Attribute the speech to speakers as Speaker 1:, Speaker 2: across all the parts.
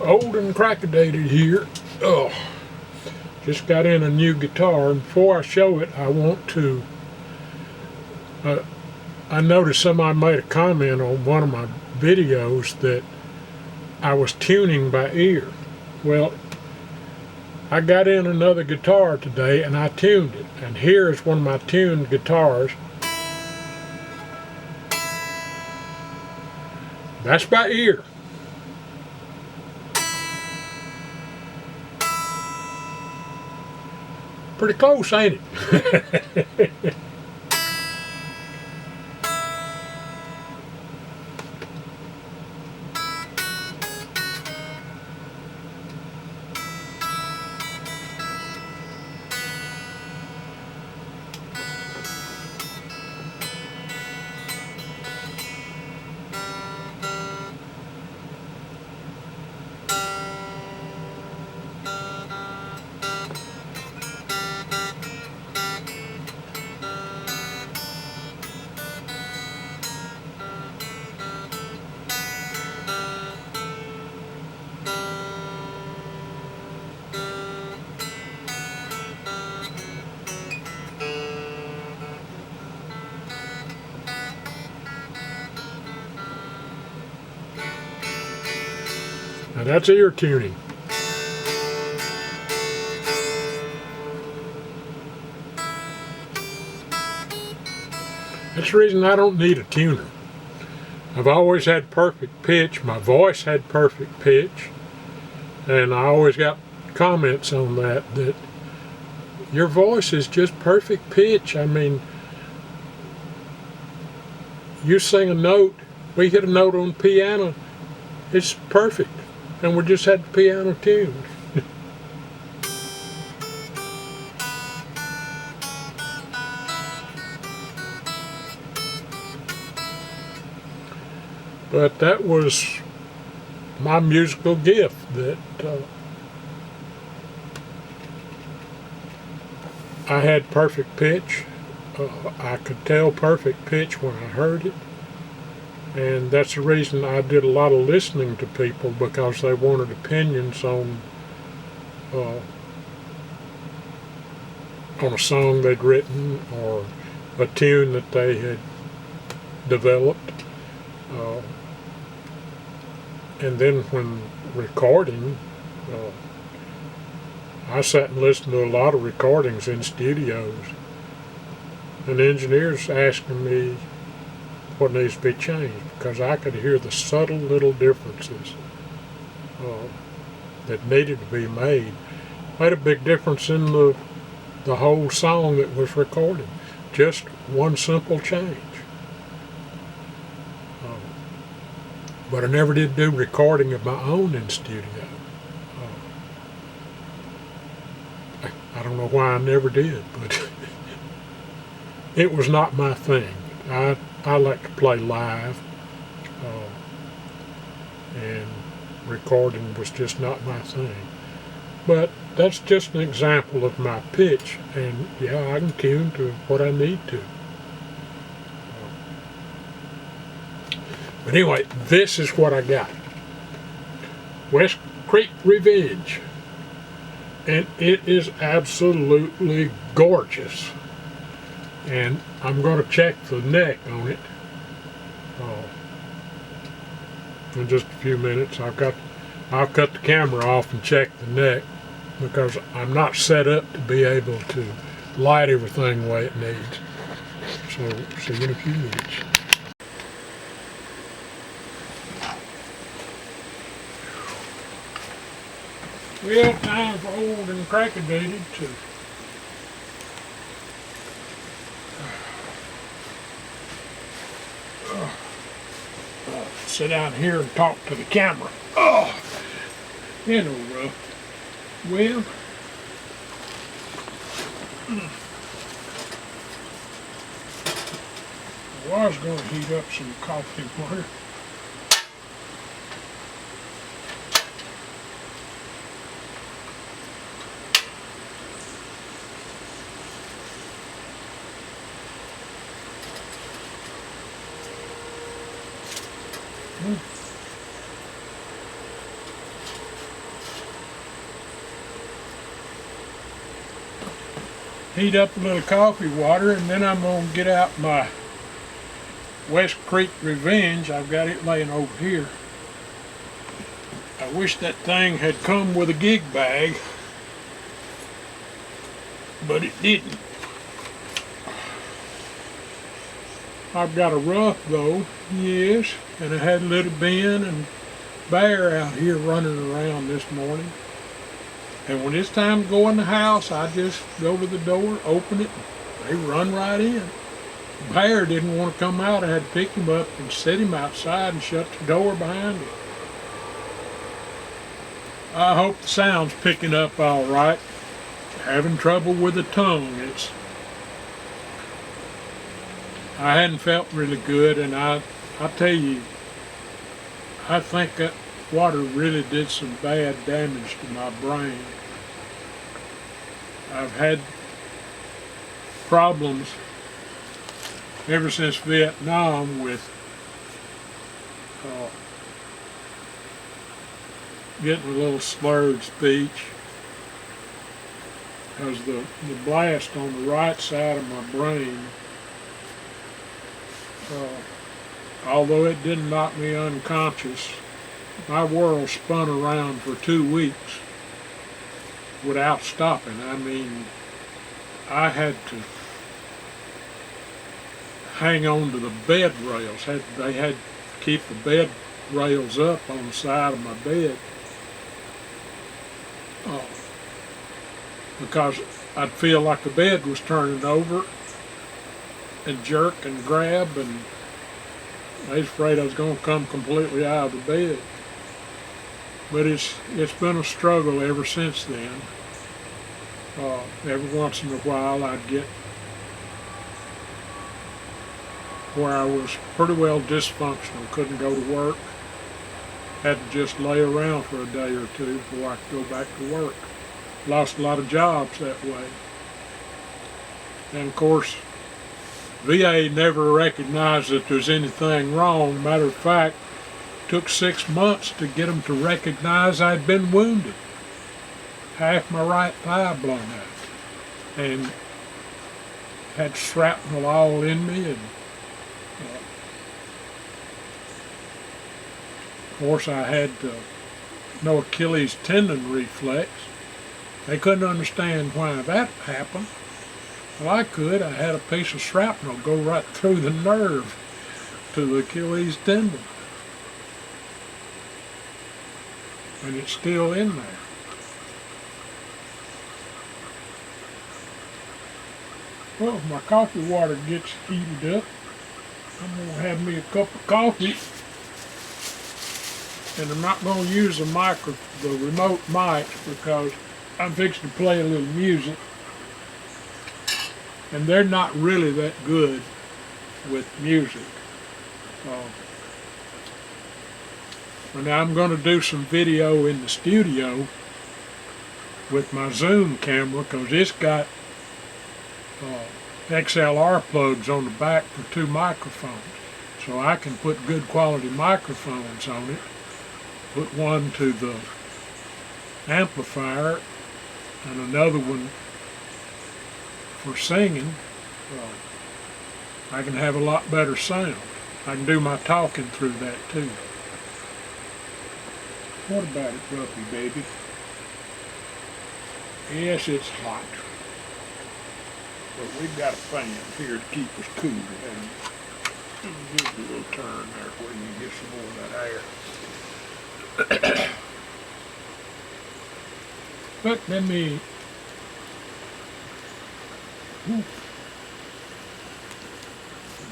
Speaker 1: Old and crackadated here. Oh, just got in a new guitar, and before I show it, I want to. I noticed somebody made a comment on one of my videos that I was tuning by ear. Well, I got in another guitar today and I tuned it, and here is one of my tuned guitars. That's by ear. Pretty close, ain't it? Now that's ear tuning. That's the reason I don't need a tuner. I've always had perfect pitch. My voice had perfect pitch. And I always got comments on that your voice is just perfect pitch. I mean, you sing a note, we hit a note on the piano, it's perfect. And we just had the piano tuned. But that was my musical gift, that I had perfect pitch. I could tell perfect pitch when I heard it. And that's the reason I did a lot of listening to people, because they wanted opinions on a song they'd written or a tune that they had developed. And then when recording, I sat and listened to a lot of recordings in studios, and the engineers asking me what needs to be changed, because I could hear the subtle little differences that needed to be made. Made a big difference in the whole song that was recorded. Just one simple change. But I never did do recording of my own in studio. I don't know why I never did, but it was not my thing. I like to play live, and recording was just not my thing. But that's just an example of my pitch, and yeah, I can tune to what I need to. But anyway, this is what I got. West Creek Revenge. And it is absolutely gorgeous. And I'm going to check the neck on it in just a few minutes. I'll cut the camera off and check the neck, because I'm not set up to be able to light everything the way it needs. So see you in a few minutes. Well, time for old and crackadated to sit down here and talk to the camera. Oh, hello, Ruff. Well, I was going to heat up some coffee water. heat up a little coffee water, and then I'm going to get out my West Creek Revenge. I've got it laying over here. I wish that thing had come with a gig bag, but it didn't. I've got a Ruff though, yes, and I had little Ben and Bear out here running around this morning. And when it's time to go in the house, I just go to the door, open it, they run right in. Bear didn't want to come out. I had to pick him up and set him outside and shut the door behind him. I hope the sound's picking up all right. Having trouble with the tongue. I hadn't felt really good, and I tell you, I think that water really did some bad damage to my brain. I've had problems ever since Vietnam with getting a little slurred speech, because the blast on the right side of my brain, although it didn't knock me unconscious, my world spun around for 2 weeks without stopping. I mean, I had to hang on to the bed rails. They had to keep the bed rails up on the side of my bed, because I'd feel like the bed was turning over and jerk and grab, and I was afraid I was going to come completely out of the bed. But it's been a struggle ever since then. Every once in a while I'd get where I was pretty well dysfunctional, couldn't go to work, had to just lay around for a day or two before I could go back to work. Lost a lot of jobs that way. And of course, VA never recognized that there's anything wrong. Matter of fact, it took 6 months to get them to recognize I'd been wounded. Half my right thigh blown out, and had shrapnel all in me, and of course I had no Achilles tendon reflex. They couldn't understand why that happened. Well, I could. I had a piece of shrapnel go right through the nerve to the Achilles tendon, and it's still in there. Well, if my coffee water gets heated up, I'm going to have me a cup of coffee, and I'm not going to use the remote mics, because I'm fixing to play a little music, and they're not really that good with music. And now I'm going to do some video in the studio with my Zoom camera, because it's got XLR plugs on the back for 2 microphones, so I can put good quality microphones on it, put one to the amplifier and another one for singing. I can have a lot better sound. I can do my talking through that too. What about it, Ruffy baby? Yes, it's hot, but we've got a fan here to keep us cool, and give it a little turn there where you can get some more of that air. But let me,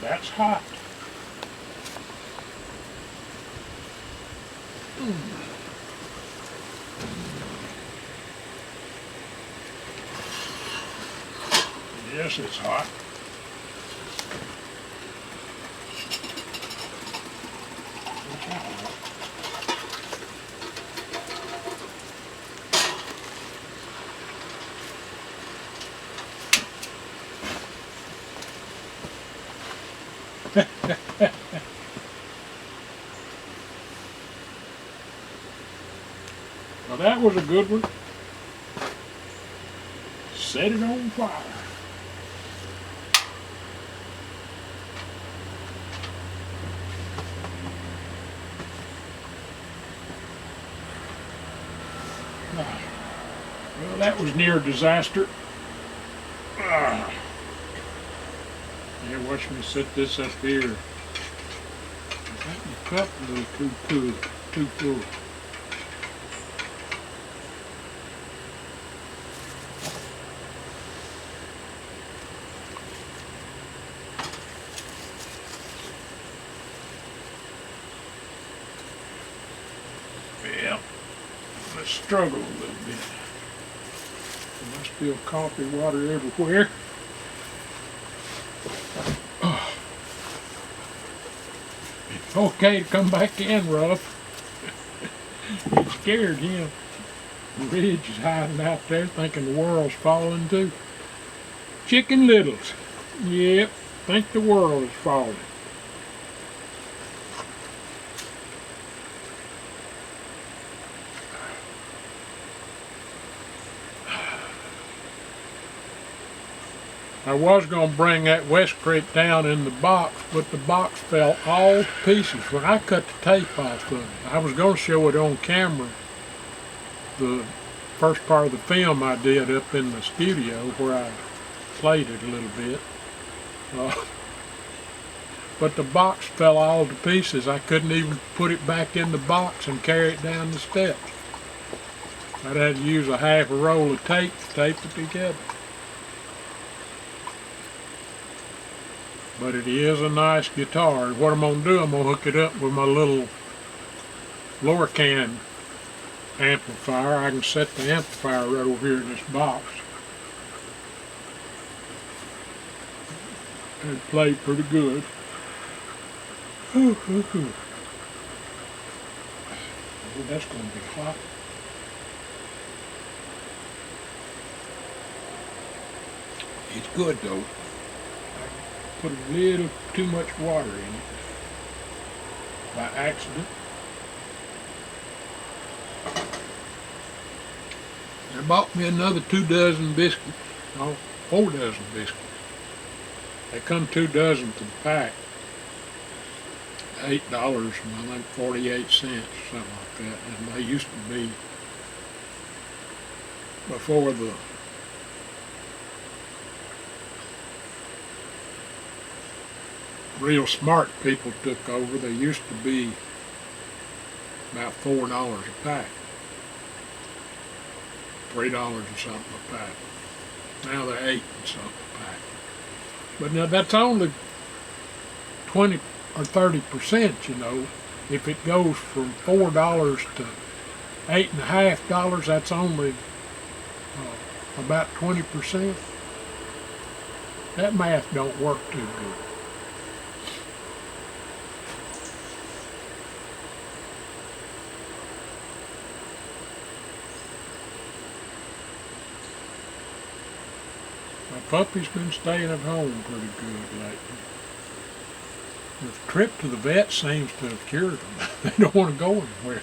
Speaker 1: that's hot. Yes, it's hot. Well, that was a good one. Set it on fire. that was near a disaster. Yeah, watch me set this up here. I think the cup a little too full. Yeah, let's struggle a little bit. I spill coffee water everywhere. It's okay to come back in, Ruff. It scared him. Ridge is hiding out there thinking the world's falling too. Chicken Littles. Yep, think the world is falling. I was going to bring that West Creek down in the box, but the box fell all to pieces when I cut the tape off of it. I was going to show it on camera, the first part of the film I did up in the studio where I played it a little bit. But the box fell all to pieces. I couldn't even put it back in the box and carry it down the steps. I'd had to use a half a roll of tape to tape it together. But it is a nice guitar. What I'm going to do, I'm going to hook it up with my little lower can amplifier. I can set the amplifier right over here in this box. And play pretty good. Oh, that's going to be hot. It's good though. Put a little too much water in it by accident. I bought me another 2 dozen biscuits. No, 4 dozen biscuits. They come 2 dozen to the pack. $8 and I think 48 cents, something like that. And they used to be before the real smart people took over. They used to be about $4 a pack, $3 and something a pack. Now they're 8 and something a pack. But now that's only 20 or 30%, you know. If it goes from $4 to $8.50, that's only about 20%. That math don't work too good. My puppy's been staying at home pretty good lately. The trip to the vet seems to have cured them. They don't want to go anywhere.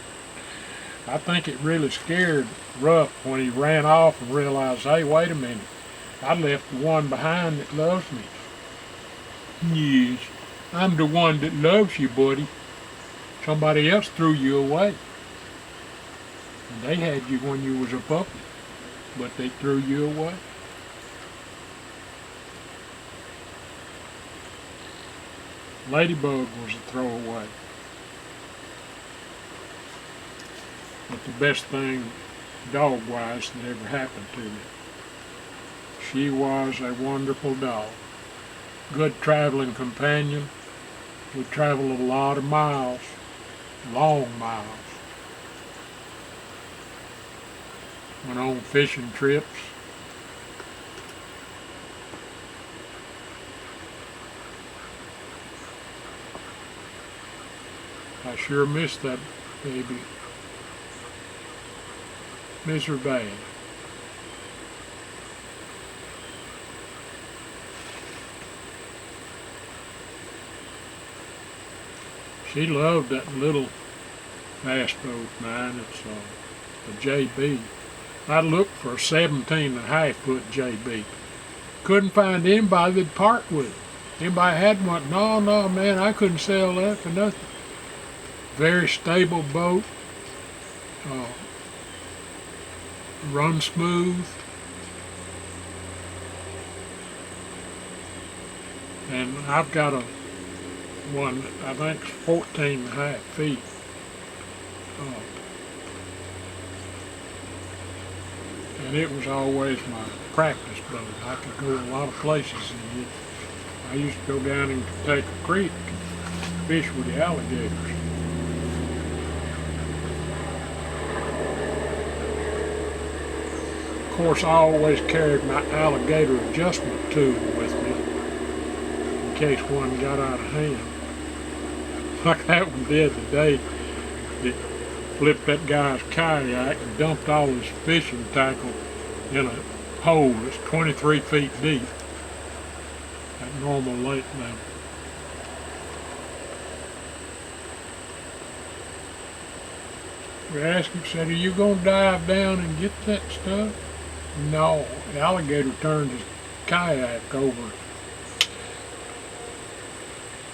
Speaker 1: I think it really scared Ruff when he ran off and realized, hey, wait a minute, I left the one behind that loves me. Yes, I'm the one that loves you, buddy. Somebody else threw you away. And they had you when you was a puppy, but they threw you away. Ladybug was a throwaway. But the best thing, dog-wise, that ever happened to me. She was a wonderful dog. Good traveling companion. We traveled a lot of miles, long miles. Went on fishing trips. I sure miss that baby. Miss her bad. She loved that little bass boat of mine. It's a JB. I looked for a 17.5-foot JB. Couldn't find anybody that'd part with it. Anybody had one? No, man, I couldn't sell that for nothing. Very stable boat. run smooth. And I've got a one, I think it's 14.5 feet. And it was always my practice boat. I could go a lot of places in it. I used to go down in Kentucky Creek and fish with the alligators. Of course, I always carried my alligator adjustment tool with me in case one got out of hand. Like that one did today. It flipped that guy's kayak and dumped all his fishing tackle in a hole that's 23 feet deep at normal length now. We asked him, said, "Are you going to dive down and get that stuff?" No, the alligator turned his kayak over,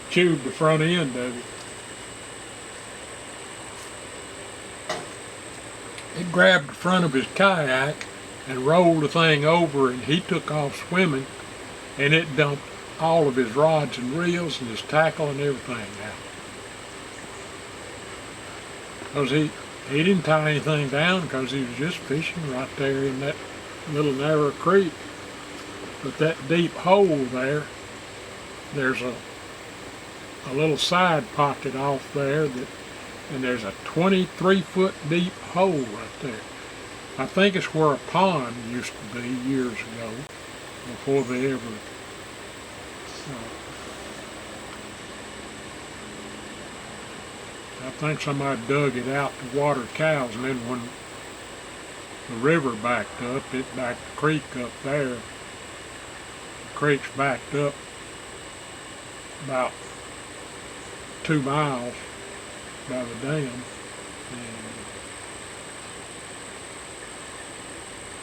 Speaker 1: chewed the front end of it. It grabbed the front of his kayak and rolled the thing over, and he took off swimming, and it dumped all of his rods and reels and his tackle and everything out. Because he didn't tie anything down because he was just fishing right there in that little narrow creek. But that deep hole there, there's a little side pocket off there and there's a 23-foot deep hole right there. I think it's where a pond used to be years ago, before they ever I think somebody dug it out to water cows, and then when the river backed up, it backed the creek up there. The creek's backed up about 2 miles by the dam, and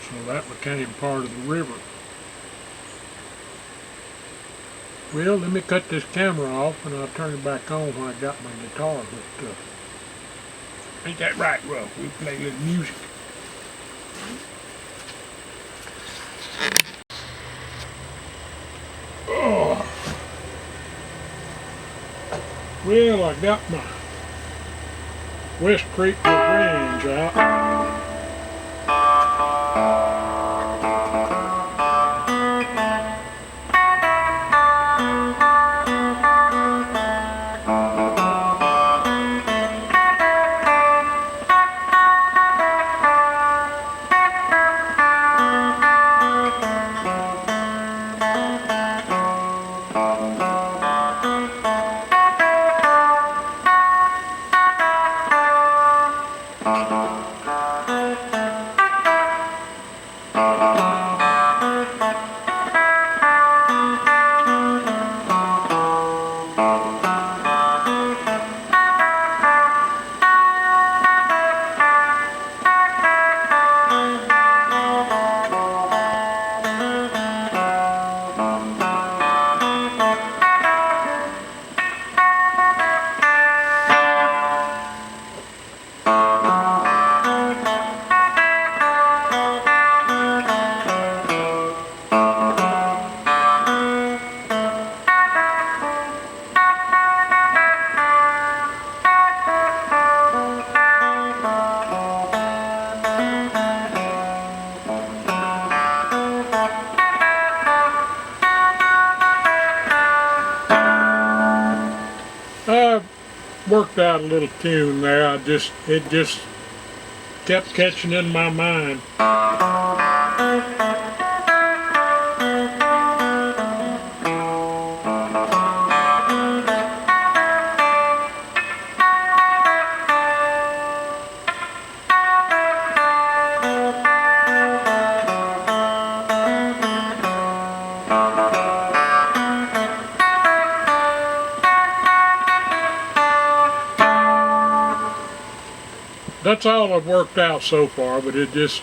Speaker 1: so that became part of the river. Well, let me cut this camera off and I'll turn it back on when I got my guitar hooked up. Ain't that right, Ruff? We play a little music. Oh. Well, I got my West Creek Range out. Worked out a little tune there. It just kept catching in my mind. That's all I've worked out so far, but I just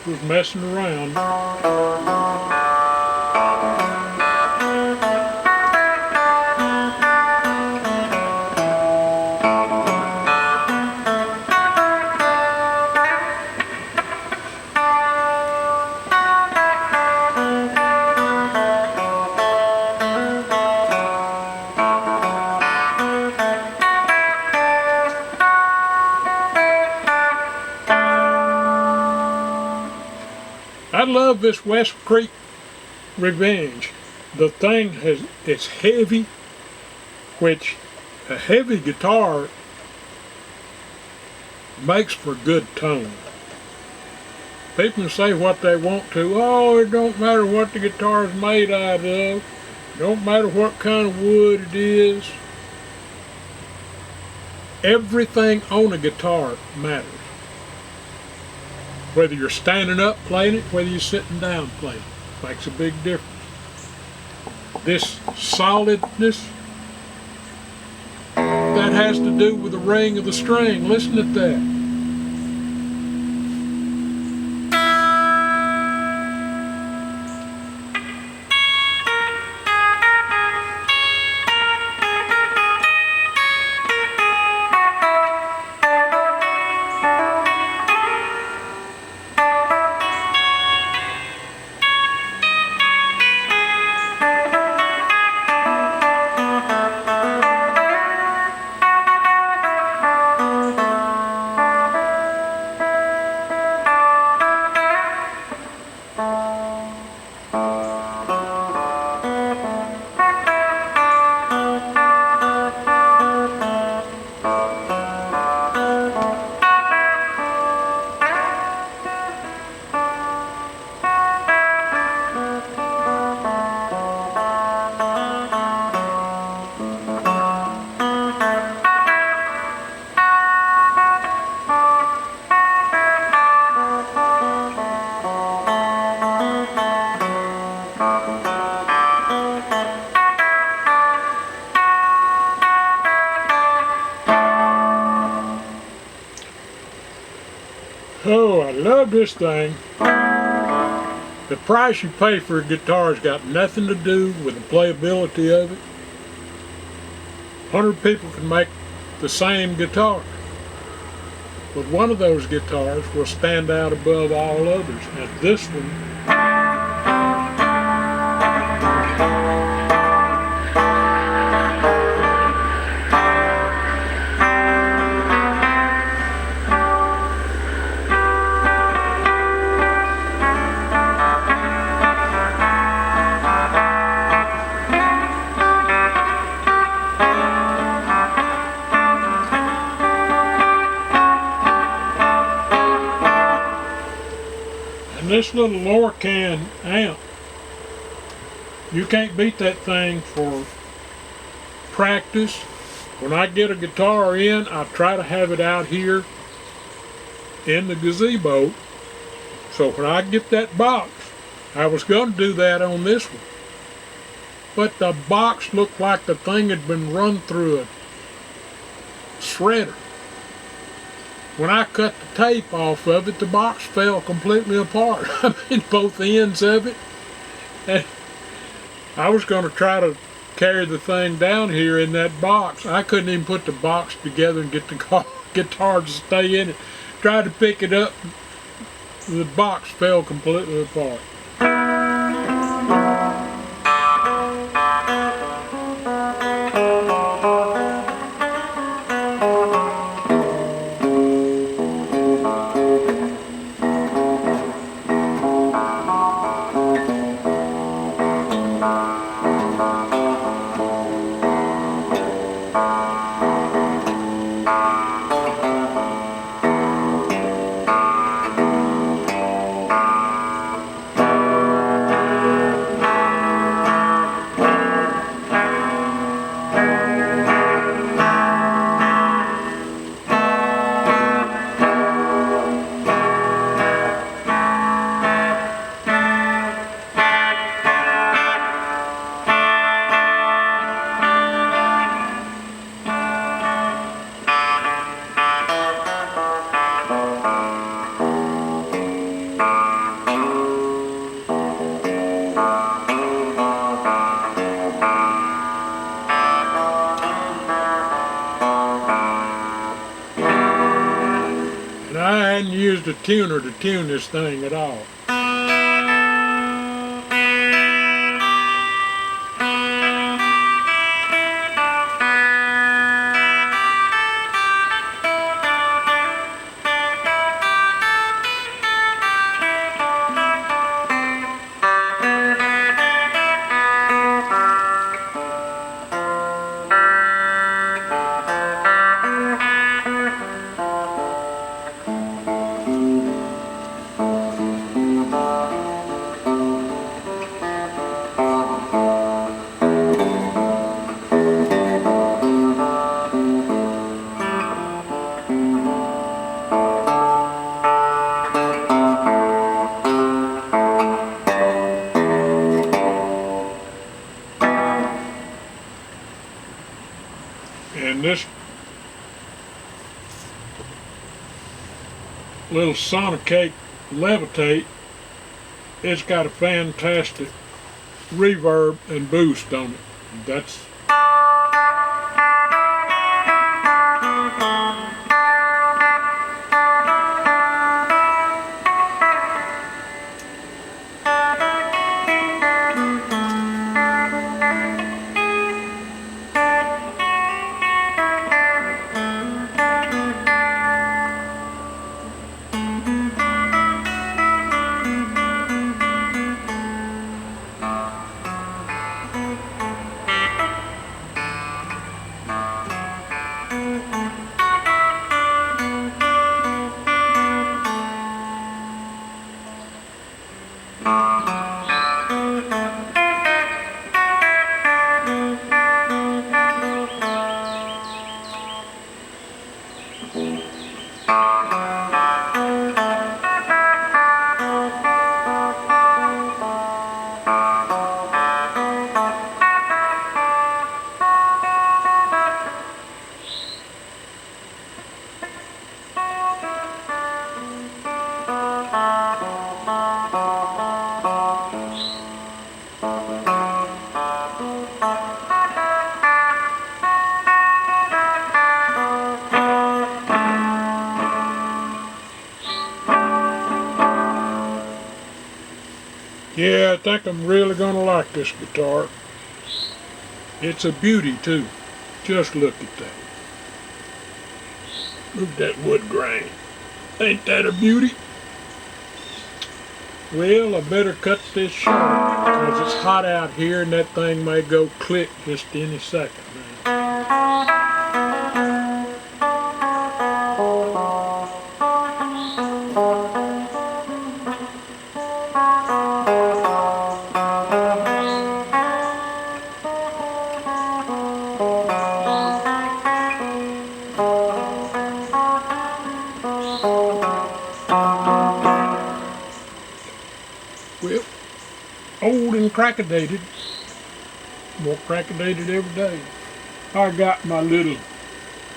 Speaker 1: was messing around. this West Creek Revenge, the thing it's heavy, which a heavy guitar makes for good tone. People can say what they want to. Oh, it don't matter what the guitar is made out of. It don't matter what kind of wood it is. Everything on a guitar matters. Whether you're standing up playing it, whether you're sitting down playing it, makes a big difference. This solidness, that has to do with the ring of the string. Listen to that. Oh, I love this thing. The price you pay for a guitar has got nothing to do with the playability of it. 100 people can make the same guitar, but one of those guitars will stand out above all others, and this one this little lower can amp, you can't beat that thing for practice. When I get a guitar in, I try to have it out here in the gazebo. So when I get that box, I was going to do that on this one, but the box looked like the thing had been run through a shredder. When I cut the tape off of it, the box fell completely apart. I mean, both ends of it. And I was going to try to carry the thing down here in that box. I couldn't even put the box together and get the guitar to stay in it. Tried to pick it up, the box fell completely apart. I hadn't used a tuner to tune this thing at all. And this little Sonicake Levitate, it's got a fantastic reverb and boost on it. That's yeah, I think I'm really gonna like this guitar. It's a beauty too. Just look at that. Look at that wood grain. Ain't that a beauty? Well, I better cut this short because it's hot out here and that thing may go click just any second now. Well, old and crackadated, more crackadated every day. I got my little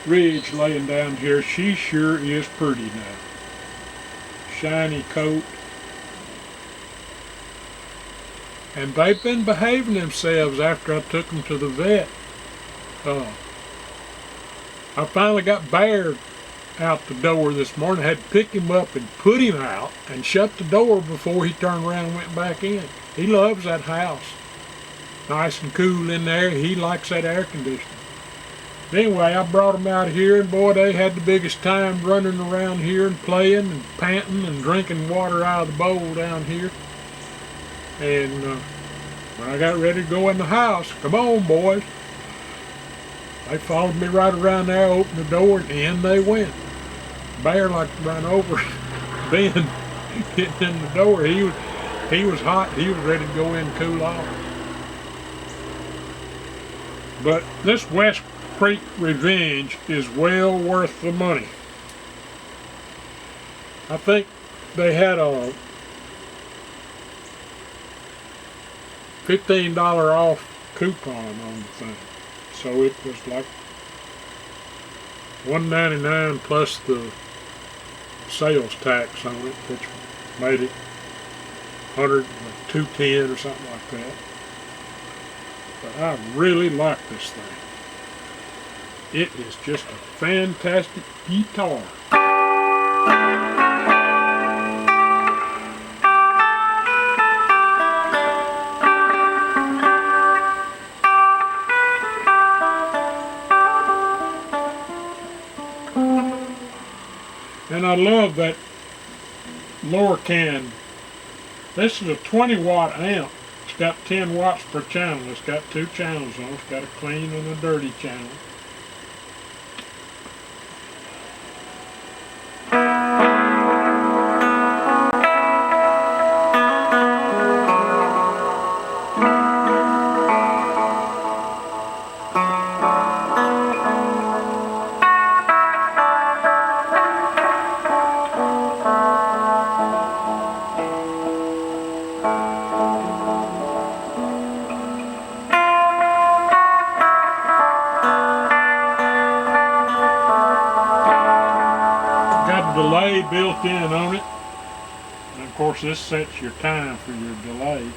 Speaker 1: ridge laying down here. She sure is pretty now. Shiny coat. And they've been behaving themselves after I took them to the vet. I finally got Bear out the door this morning. I had to pick him up and put him out and shut the door before he turned around and went back in. He loves that house. Nice and cool in there. He likes that air conditioning. Anyway, I brought them out here, and boy, they had the biggest time running around here and playing and panting and drinking water out of the bowl down here. And when I got ready to go in the house, come on, boys. They followed me right around there, opened the door, and in they went. Bear like to run over Ben getting in the door. He was hot. He was ready to go in and cool off. But this West Creek Revenge is well worth the money. I think they had a $15 off coupon on the thing. So it was like $1.99 plus the sales tax on it, which made it $210 or something like that. But I really like this thing. It is just a fantastic guitar. And I love that lower can. This is a 20-watt amp. It's got 10 watts per channel. It's got 2 channels on it. It's got a clean and a dirty channel. delay built in on it. And of course this sets your time for your delay.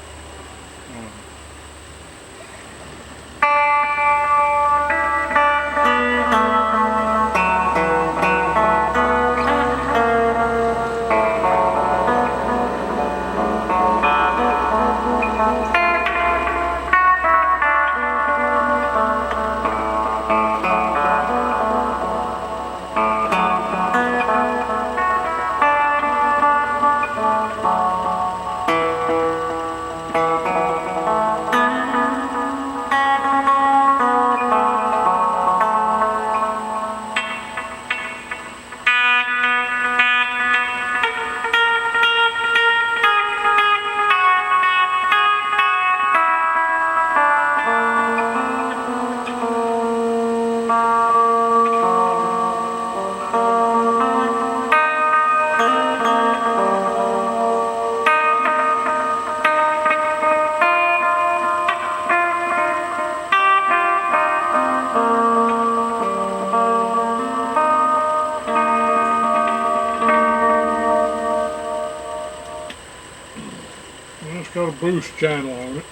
Speaker 1: Well, it's got a boost channel on it.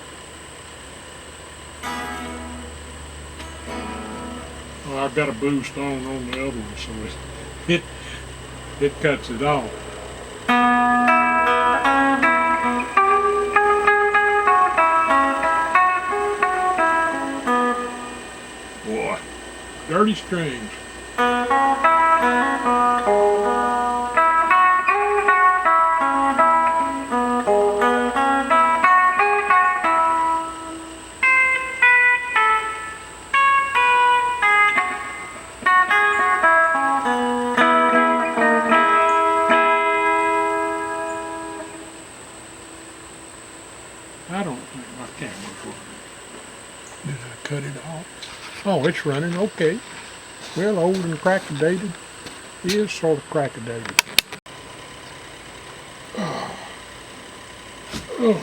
Speaker 1: Well, I've got a boost on the other one, so it cuts it off. Boy, dirty strings. I don't think my camera's running. Did I cut it off? Oh, it's running, okay. Well, old and crackadated is sort of crackadated. Oh.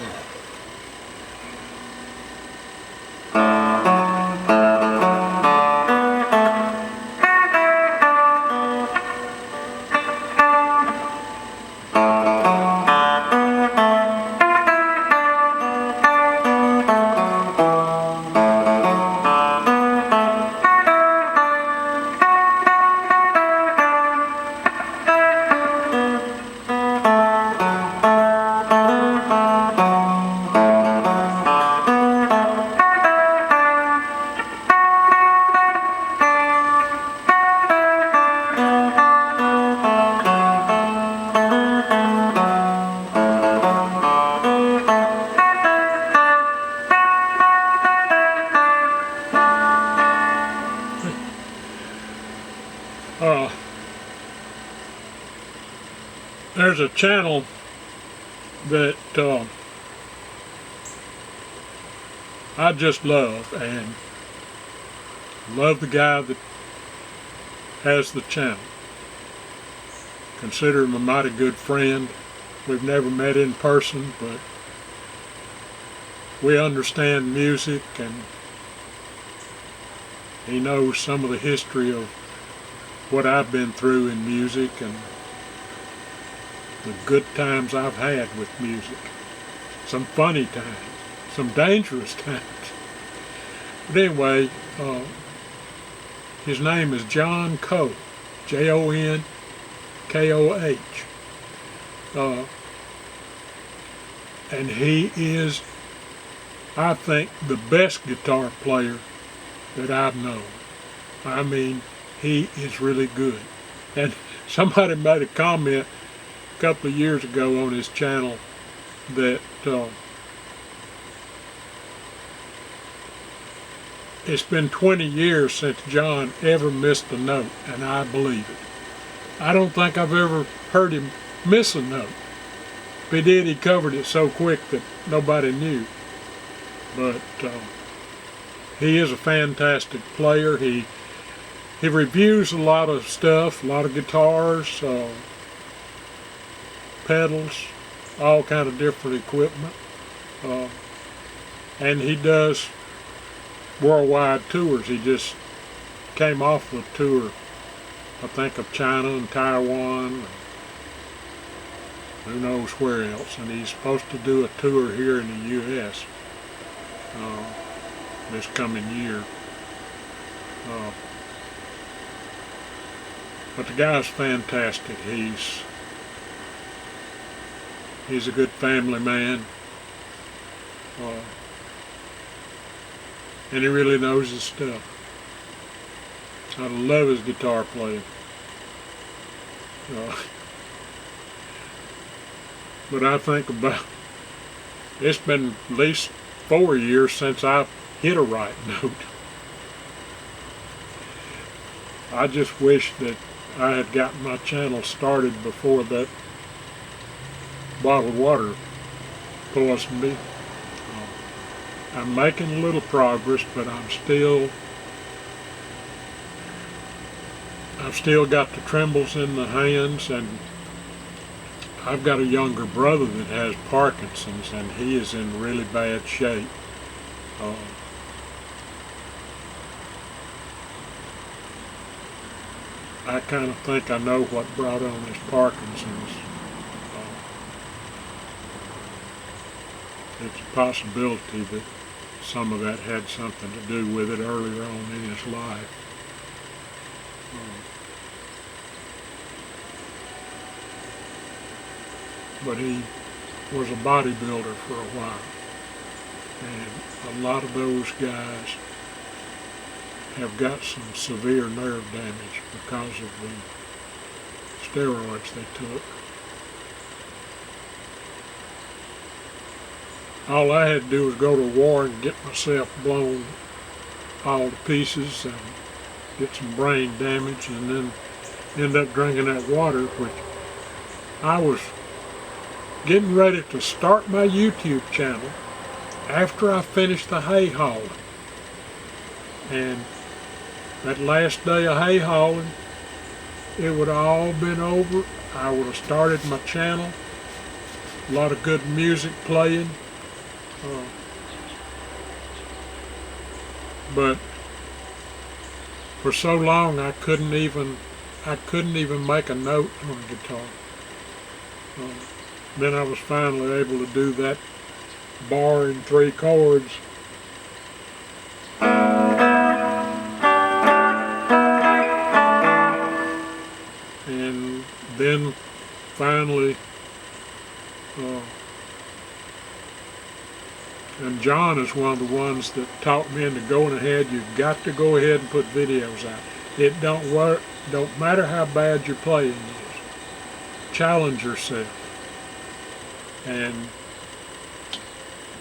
Speaker 1: There's a channel that I just love, and love the guy that has the channel. Consider him a mighty good friend. We've never met in person, but we understand music, and he knows some of the history of what I've been through in music and the good times I've had with music. Some funny times, some dangerous times. But anyway, his name is John Coe, Jonkoh. And he is, I think, the best guitar player that I've known. I mean, he is really good. And somebody made a comment a couple of years ago on his channel that it's been 20 years since John ever missed a note, and I believe it. I don't think I've ever heard him miss a note. If he did, he covered it so quick that nobody knew. But he is a fantastic player. He reviews a lot of stuff, a lot of guitars, pedals, all kind of different equipment. And he does worldwide tours. He just came off a tour, I think, of China and Taiwan, who knows where else, and he's supposed to do a tour here in the U.S. This coming year. But the guy's fantastic. He's a good family man, and he really knows his stuff. I love his guitar playing. But I think about, it's been at least 4 years since I've hit a right note. I just wish that I had gotten my channel started before that bottled water poisoned me. I'm making a little progress, but I've still got the trembles in the hands, and I've got a younger brother that has Parkinson's, and he is in really bad shape. I kind of think I know what brought on his Parkinson's. It's a possibility that some of that had something to do with it earlier on in his life. But he was a bodybuilder for a while, and a lot of those guys have got some severe nerve damage because of the steroids they took. All I had to do was go to war and get myself blown all to pieces and get some brain damage, and then end up drinking that water, which I was getting ready to start my YouTube channel after I finished the hay hauling. And that last day of hay hauling, it would have all been over. I would have started my channel, a lot of good music playing. But for so long I couldn't even make a note on a guitar. Then I was finally able to do that bar in 3 chords. And then finally, and John is one of the ones that taught me into going ahead. You've got to go ahead and put videos out. It don't matter how bad your playing is. Challenge yourself. And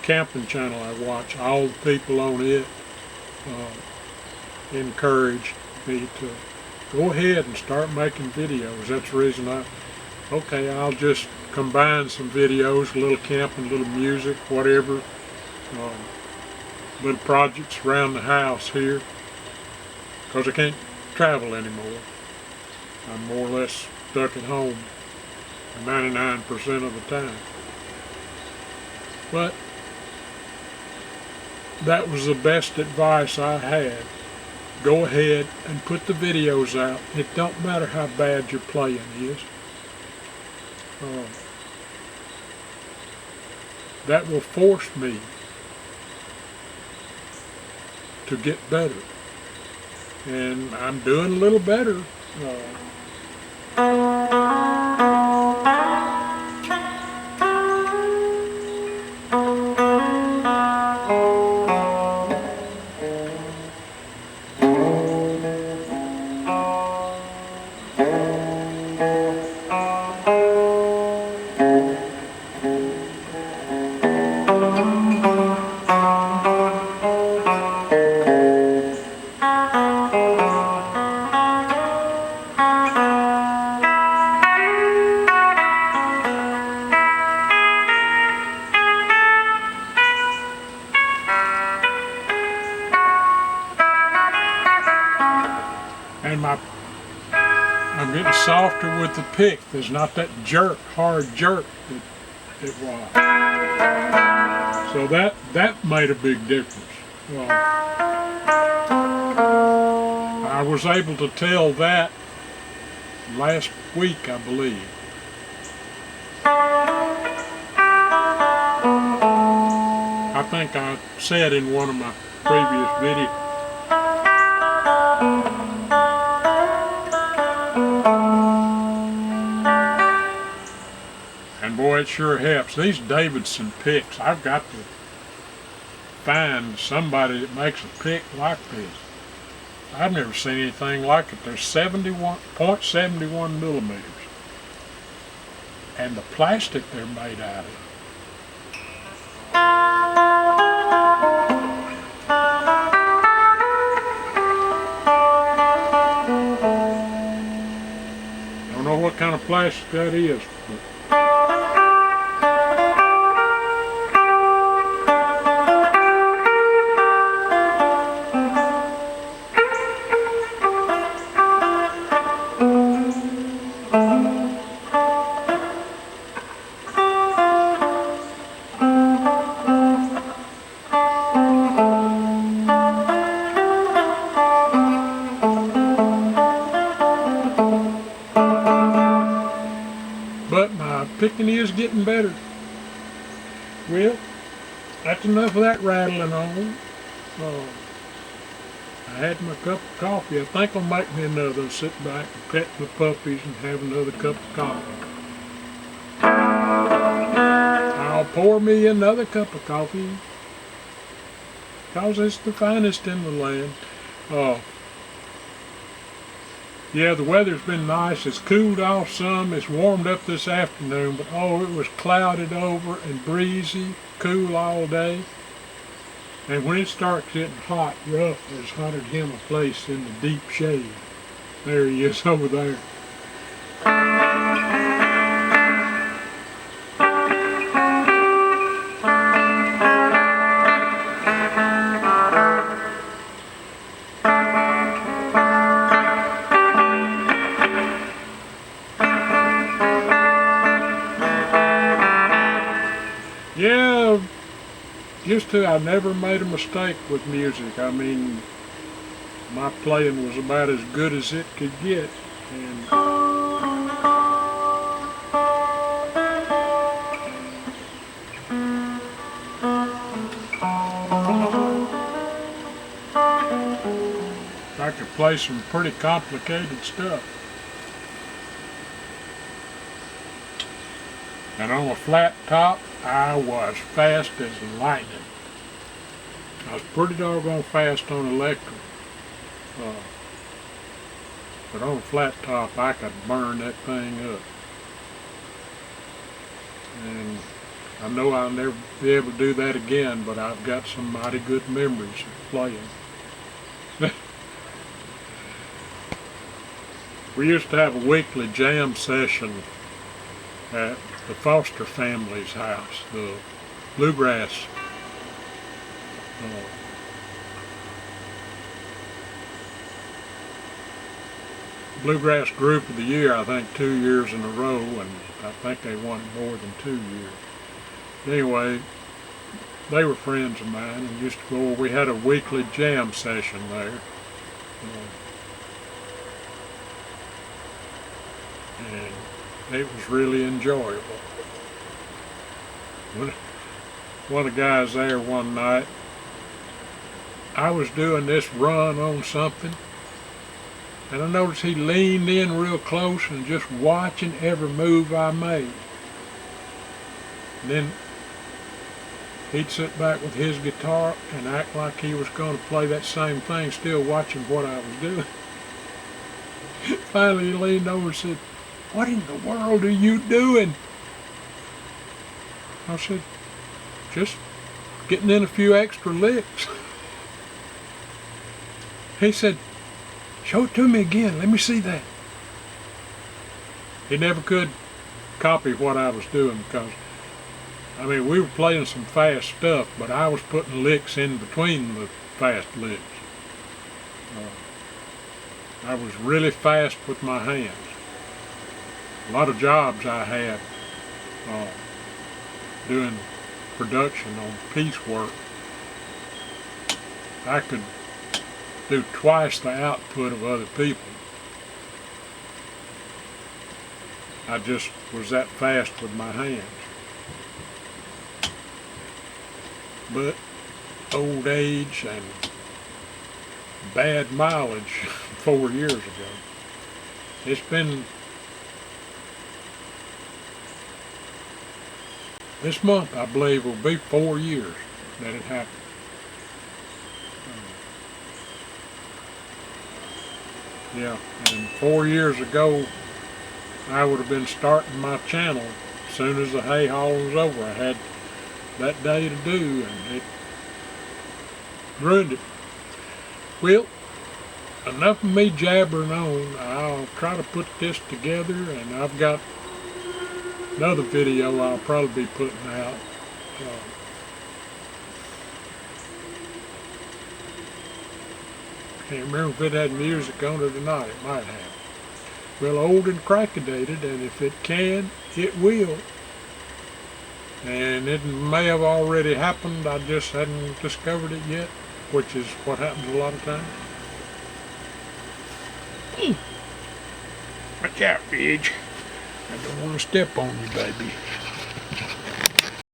Speaker 1: camping channel I watch, all the people on it encourage me to go ahead and start making videos. That's the reason I'll just combine some videos, a little camping, a little music, whatever, little projects around the house here, because I can't travel anymore. I'm more or less stuck at home 99% of the time. But that was the best advice I had. Go ahead and put the videos out. It don't matter how bad your playing is. That will force me to get better. And I'm doing a little better. And I'm getting softer with the pick. There's not that hard jerk that it was. So that made a big difference. I was able to tell that last week, I believe. I think I said in one of my previous videos. And boy, it sure helps. These Davidson picks, I've got to find somebody that makes a pick like this. I've never seen anything like it. They're 71.71 millimeters. And the plastic they're made out of. I don't know what kind of plastic that is. But my picking is getting better. Well, that's enough of that rattling on. I had my cup of coffee. I think I'll make me another. Sit back and pet the puppies and have another cup of coffee. I'll pour me another cup of coffee, because it's the finest in the land. Yeah, the weather's been nice. It's cooled off some. It's warmed up this afternoon, but oh, it was clouded over and breezy, cool all day. And when it starts getting hot, Ruff has hunted him a place in the deep shade. There he is over there. Yeah, I never made a mistake with music. I mean, my playing was about as good as it could get. And I could play some pretty complicated stuff. And on a flat top, I was fast as lightning. I was pretty doggone fast on electric. But on a flat top, I could burn that thing up. And I know I'll never be able to do that again, but I've got some mighty good memories of playing. We used to have a weekly jam session at the Foster family's house, the bluegrass group of the year, I think 2 years in a row, and I think they won it more than 2 years. Anyway, they were friends of mine and used to go, we had a weekly jam session there. And it was really enjoyable. One of the guys there one night, I was doing this run on something, and I noticed he leaned in real close and just watching every move I made. And then he'd sit back with his guitar and act like he was going to play that same thing, still watching what I was doing. Finally he leaned over and said, "What in the world are you doing?" I said, "Just getting in a few extra licks." He said, "Show it to me again, let me see that." He never could copy what I was doing, because, I mean, we were playing some fast stuff, but I was putting licks in between the fast licks. I was really fast with my hands. A lot of jobs I had doing production on piecework, I could do twice the output of other people. I just was that fast with my hands. but old age and bad mileage 4 years ago. It's been, this month I believe will be 4 years that it happened. Yeah, and 4 years ago I would have been starting my channel as soon as the hay hauling was over. I had that day to do, and it ruined it. Well, enough of me jabbering on. I'll try to put this together, and I've got another video I'll probably be putting out. Can't remember if it had music on it or not. It might have. Well, old and crackadated, and if it can, it will. And it may have already happened, I just hadn't discovered it yet, which is what happens a lot of times. Watch out, Ridge. I don't want to step on you, baby.